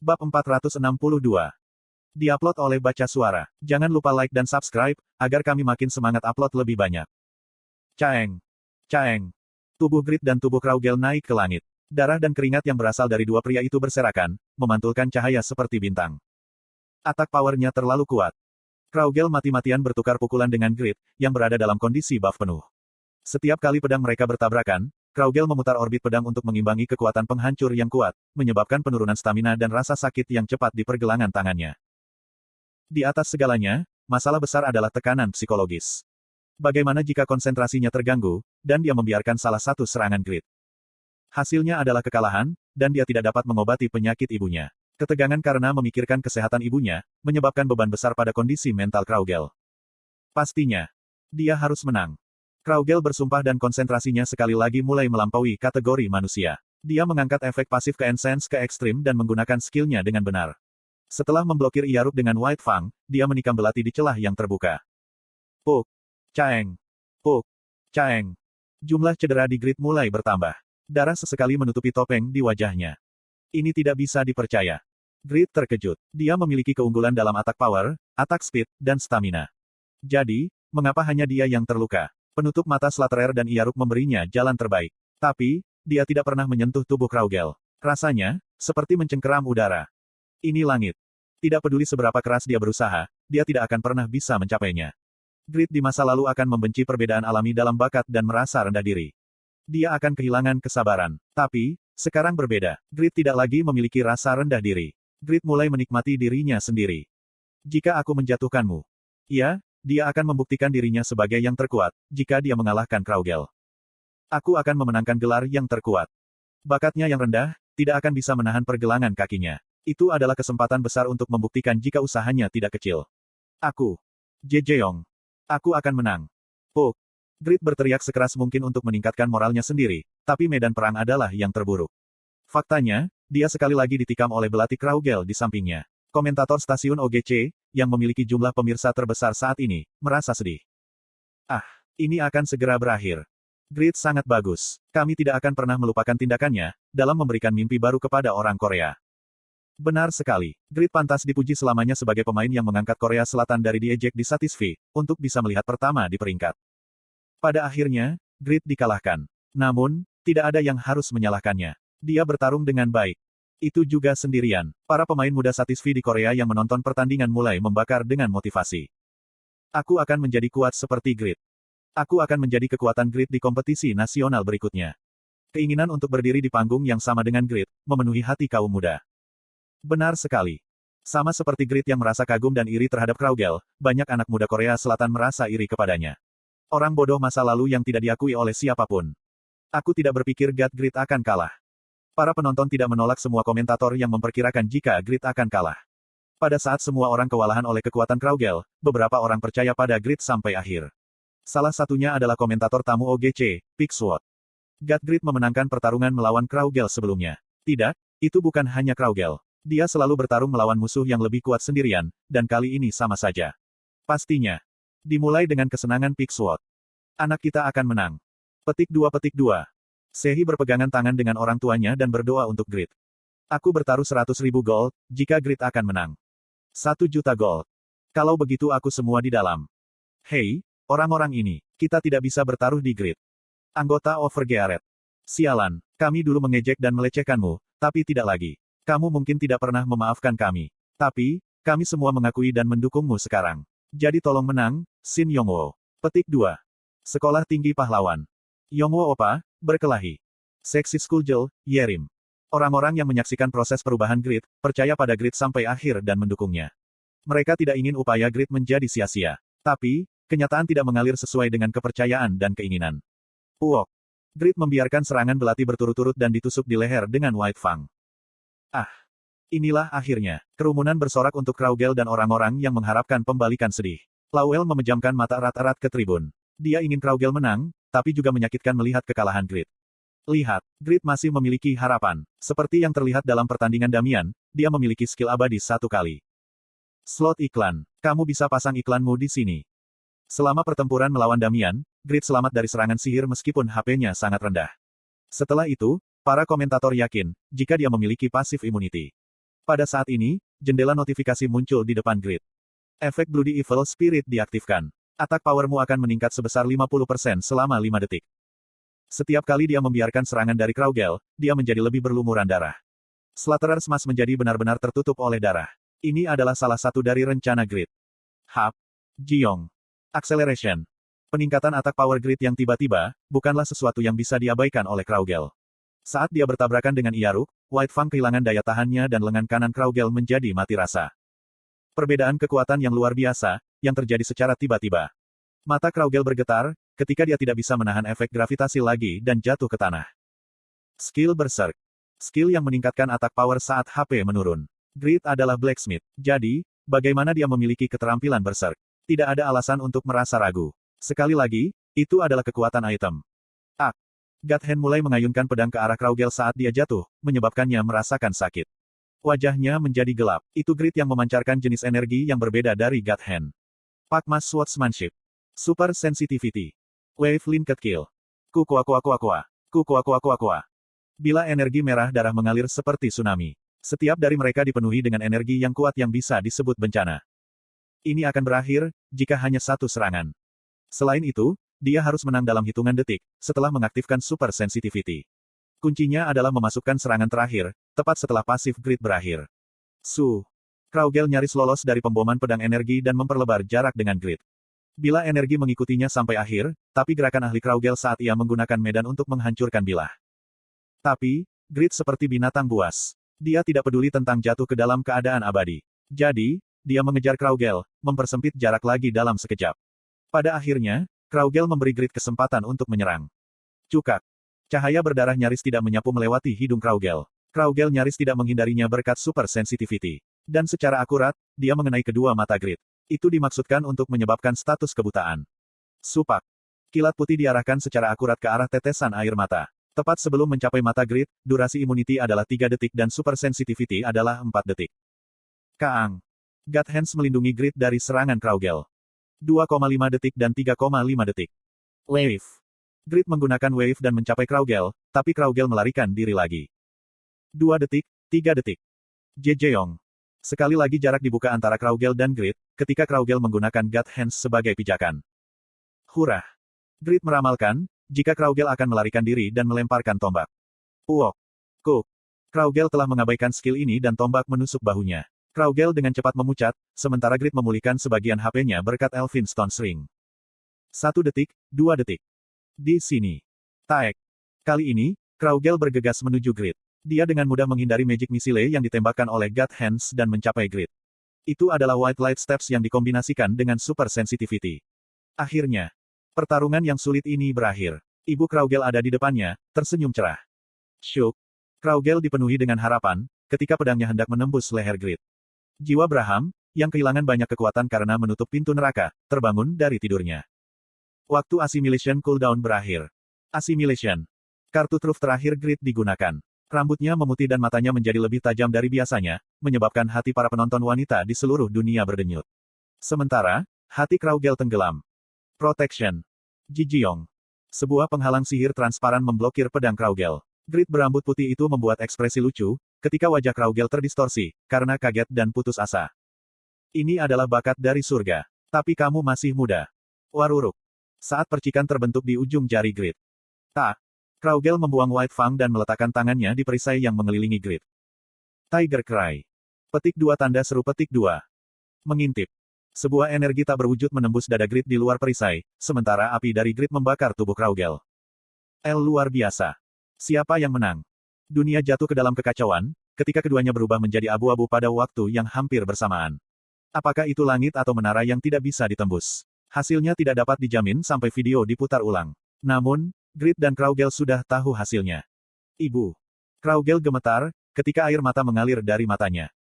Bab 462. Diupload oleh Baca Suara. Jangan lupa like dan subscribe, agar kami makin semangat upload lebih banyak. Caeng. Caeng. Tubuh Grid dan tubuh Kraugel naik ke langit. Darah dan keringat yang berasal dari dua pria itu berserakan, memantulkan cahaya seperti bintang. Atak powernya terlalu kuat. Kraugel mati-matian bertukar pukulan dengan Grid, yang berada dalam kondisi buff penuh. Setiap kali pedang mereka bertabrakan, Kraugel memutar orbit pedang untuk mengimbangi kekuatan penghancur yang kuat, menyebabkan penurunan stamina dan rasa sakit yang cepat di pergelangan tangannya. Di atas segalanya, masalah besar adalah tekanan psikologis. Bagaimana jika konsentrasinya terganggu, dan dia membiarkan salah satu serangan Grid? Hasilnya adalah kekalahan, dan dia tidak dapat mengobati penyakit ibunya. Ketegangan karena memikirkan kesehatan ibunya, menyebabkan beban besar pada kondisi mental Kraugel. Pastinya, dia harus menang. Kraugel bersumpah dan konsentrasinya sekali lagi mulai melampaui kategori manusia. Dia mengangkat efek pasif ke Ensense ke ekstrim dan menggunakan skillnya dengan benar. Setelah memblokir Iyaruk dengan White Fang, dia menikam belati di celah yang terbuka. Puk. Caeng. Puk. Caeng. Jumlah cedera di Grid mulai bertambah. Darah sesekali menutupi topeng di wajahnya. Ini tidak bisa dipercaya. Grid terkejut. Dia memiliki keunggulan dalam attack power, attack speed, dan stamina. Jadi, mengapa hanya dia yang terluka? Penutup mata Slaterer dan Iyaruk memberinya jalan terbaik. Tapi, dia tidak pernah menyentuh tubuh Kraugel. Rasanya, seperti mencengkeram udara. Ini langit. Tidak peduli seberapa keras dia berusaha, dia tidak akan pernah bisa mencapainya. Grid di masa lalu akan membenci perbedaan alami dalam bakat dan merasa rendah diri. Dia akan kehilangan kesabaran. Tapi, sekarang berbeda. Grid tidak lagi memiliki rasa rendah diri. Grid mulai menikmati dirinya sendiri. Jika aku menjatuhkanmu. Ya, dia akan membuktikan dirinya sebagai yang terkuat, jika dia mengalahkan Kraugel. Aku akan memenangkan gelar yang terkuat. Bakatnya yang rendah, tidak akan bisa menahan pergelangan kakinya. Itu adalah kesempatan besar untuk membuktikan jika usahanya tidak kecil. Aku. Jejeong. Aku akan menang. Puk. Grid berteriak sekeras mungkin untuk meningkatkan moralnya sendiri, tapi medan perang adalah yang terburuk. Faktanya, dia sekali lagi ditikam oleh belati Kraugel di sampingnya. Komentator stasiun OGC, yang memiliki jumlah pemirsa terbesar saat ini, merasa sedih. Ah, ini akan segera berakhir. Grid sangat bagus. Kami tidak akan pernah melupakan tindakannya, dalam memberikan mimpi baru kepada orang Korea. Benar sekali. Grid pantas dipuji selamanya sebagai pemain yang mengangkat Korea Selatan dari diejek di Satisfy, untuk bisa melihat pertama di peringkat. Pada akhirnya, Grid dikalahkan. Namun, tidak ada yang harus menyalahkannya. Dia bertarung dengan baik. Itu juga sendirian. Para pemain muda Satisfy di Korea yang menonton pertandingan mulai membakar dengan motivasi. Aku akan menjadi kuat seperti Grid. Aku akan menjadi kekuatan Grid di kompetisi nasional berikutnya. Keinginan untuk berdiri di panggung yang sama dengan Grid, memenuhi hati kaum muda. Benar sekali. Sama seperti Grid yang merasa kagum dan iri terhadap Kraugel, banyak anak muda Korea Selatan merasa iri kepadanya. Orang bodoh masa lalu yang tidak diakui oleh siapapun. Aku tidak berpikir Grid akan kalah. Para penonton tidak menolak semua komentator yang memperkirakan jika Grid akan kalah. Pada saat semua orang kewalahan oleh kekuatan Kraugel, beberapa orang percaya pada Grid sampai akhir. Salah satunya adalah komentator tamu OGC, Pixwood. Grid memenangkan pertarungan melawan Kraugel sebelumnya. Tidak, itu bukan hanya Kraugel. Dia selalu bertarung melawan musuh yang lebih kuat sendirian, dan kali ini sama saja. Pastinya. Dimulai dengan kesenangan Pixwood. Anak kita akan menang. Petik 2. Sehi berpegangan tangan dengan orang tuanya dan berdoa untuk Grid. Aku bertaruh 100.000 gold, jika Grid akan menang. 1 juta gold. Kalau begitu aku semua di dalam. Hei, orang-orang ini, kita tidak bisa bertaruh di Grid. Anggota Overgearet. Sialan, kami dulu mengejek dan melecehkanmu, tapi tidak lagi. Kamu mungkin tidak pernah memaafkan kami. Tapi, kami semua mengakui dan mendukungmu sekarang. Jadi tolong menang, Shin Yongwo. Petik 2. Sekolah Tinggi Pahlawan. Yongwo Opa, berkelahi. Seksi Skuljel, Yerim. Orang-orang yang menyaksikan proses perubahan Grid, percaya pada Grid sampai akhir dan mendukungnya. Mereka tidak ingin upaya Grid menjadi sia-sia. Tapi, kenyataan tidak mengalir sesuai dengan kepercayaan dan keinginan. Uok. Grid membiarkan serangan belati berturut-turut dan ditusuk di leher dengan White Fang. Ah. Inilah akhirnya. Kerumunan bersorak untuk Kraugel dan orang-orang yang mengharapkan pembalikan sedih. Lowell memejamkan mata erat-erat ke tribun. Dia ingin Kraugel menang, tapi juga menyakitkan melihat kekalahan Grid. Lihat, Grid masih memiliki harapan. Seperti yang terlihat dalam pertandingan Damian, dia memiliki skill abadi 1 kali. Slot iklan. Kamu bisa pasang iklanmu di sini. Selama pertempuran melawan Damian, Grid selamat dari serangan sihir meskipun HP-nya sangat rendah. Setelah itu, para komentator yakin, jika dia memiliki pasif immunity. Pada saat ini, jendela notifikasi muncul di depan Grid. Efek Bloody Evil Spirit diaktifkan. Atak powermu akan meningkat sebesar 50% selama 5 detik. Setiap kali dia membiarkan serangan dari Kraugel, dia menjadi lebih berlumuran darah. Slaughterer Smash menjadi benar-benar tertutup oleh darah. Ini adalah salah satu dari rencana Grid. Hap. Jiong. Acceleration. Peningkatan atak power Grid yang tiba-tiba, bukanlah sesuatu yang bisa diabaikan oleh Kraugel. Saat dia bertabrakan dengan Iaruk, White Fang kehilangan daya tahannya dan lengan kanan Kraugel menjadi mati rasa. Perbedaan kekuatan yang luar biasa, yang terjadi secara tiba-tiba. Mata Kraugel bergetar, ketika dia tidak bisa menahan efek gravitasi lagi dan jatuh ke tanah. Skill Berserk. Skill yang meningkatkan atak power saat HP menurun. Grid adalah blacksmith, jadi, bagaimana dia memiliki keterampilan Berserk? Tidak ada alasan untuk merasa ragu. Sekali lagi, itu adalah kekuatan item. God Hand mulai mengayunkan pedang ke arah Kraugel saat dia jatuh, menyebabkannya merasakan sakit. Wajahnya menjadi gelap. Itu Grid yang memancarkan jenis energi yang berbeda dari God Hand. Pakmas Swordsmanship. Super Sensitivity. Wave Linked Kill. Kukuakuakuakua. Kukuakuakuakua. Bila energi merah darah mengalir seperti tsunami. Setiap dari mereka dipenuhi dengan energi yang kuat yang bisa disebut bencana. Ini akan berakhir, jika hanya satu serangan. Selain itu, dia harus menang dalam hitungan detik, setelah mengaktifkan Super Sensitivity. Kuncinya adalah memasukkan serangan terakhir, tepat setelah pasif Grid berakhir. Kraugel nyaris lolos dari pemboman pedang energi dan memperlebar jarak dengan Grid. Bila energi mengikutinya sampai akhir, tapi gerakan ahli Kraugel saat ia menggunakan medan untuk menghancurkan bilah. Tapi, Grid seperti binatang buas. Dia tidak peduli tentang jatuh ke dalam keadaan abadi. Jadi, dia mengejar Kraugel, mempersempit jarak lagi dalam sekejap. Pada akhirnya, Kraugel memberi Grid kesempatan untuk menyerang. Cukak. Cahaya berdarah nyaris tidak menyapu melewati hidung Kraugel. Kraugel nyaris tidak menghindarinya berkat Super Sensitivity. Dan secara akurat, dia mengenai kedua mata Grid. Itu dimaksudkan untuk menyebabkan status kebutaan. Supak. Kilat putih diarahkan secara akurat ke arah tetesan air mata. Tepat sebelum mencapai mata Grid, durasi immunity adalah 3 detik dan Super Sensitivity adalah 4 detik. Kaang. God Hands melindungi Grid dari serangan Kraugel. 2,5 detik dan 3,5 detik. Wave. Grid menggunakan wave dan mencapai Kraugel, tapi Kraugel melarikan diri lagi. 2 detik, 3 detik. Jejeong. Sekali lagi jarak dibuka antara Kraugel dan Grid, ketika Kraugel menggunakan God Hands sebagai pijakan. Hurrah. Grid meramalkan, jika Kraugel akan melarikan diri dan melemparkan tombak. Uok. Kuk. Kraugel telah mengabaikan skill ini dan tombak menusuk bahunya. Kraugel dengan cepat memucat, sementara Grid memulihkan sebagian HP-nya berkat Elfin Stone Ring. 1 detik, 2 detik. Di sini. Taek. Kali ini, Kraugel bergegas menuju Grid. Dia dengan mudah menghindari Magic Missile yang ditembakkan oleh God Hands dan mencapai Grid. Itu adalah White Light Steps yang dikombinasikan dengan Super Sensitivity. Akhirnya, pertarungan yang sulit ini berakhir. Ibu Kraugel ada di depannya, tersenyum cerah. Syuk. Kraugel dipenuhi dengan harapan, ketika pedangnya hendak menembus leher Grid. Jiwa Braham, yang kehilangan banyak kekuatan karena menutup pintu neraka, terbangun dari tidurnya. Waktu Assimilation cooldown berakhir. Assimilation. Kartu truf terakhir Grid digunakan. Rambutnya memutih dan matanya menjadi lebih tajam dari biasanya, menyebabkan hati para penonton wanita di seluruh dunia berdenyut. Sementara, hati Kraugel tenggelam. Protection. Jijiong. Sebuah penghalang sihir transparan memblokir pedang Kraugel. Grid berambut putih itu membuat ekspresi lucu, ketika wajah Kraugel terdistorsi, karena kaget dan putus asa. Ini adalah bakat dari surga. Tapi kamu masih muda. Waruruk. Saat percikan terbentuk di ujung jari Grid. Kraugel membuang White Fang dan meletakkan tangannya di perisai yang mengelilingi Grid. Tiger Cry. Petik 2 tanda seru petik 2. Mengintip. Sebuah energi tak berwujud menembus dada Grid di luar perisai, sementara api dari Grid membakar tubuh Kraugel. Luar biasa. Siapa yang menang? Dunia jatuh ke dalam kekacauan, ketika keduanya berubah menjadi abu-abu pada waktu yang hampir bersamaan. Apakah itu langit atau menara yang tidak bisa ditembus? Hasilnya tidak dapat dijamin sampai video diputar ulang. Namun, Grid dan Kraugel sudah tahu hasilnya. Ibu. Kraugel gemetar, ketika air mata mengalir dari matanya.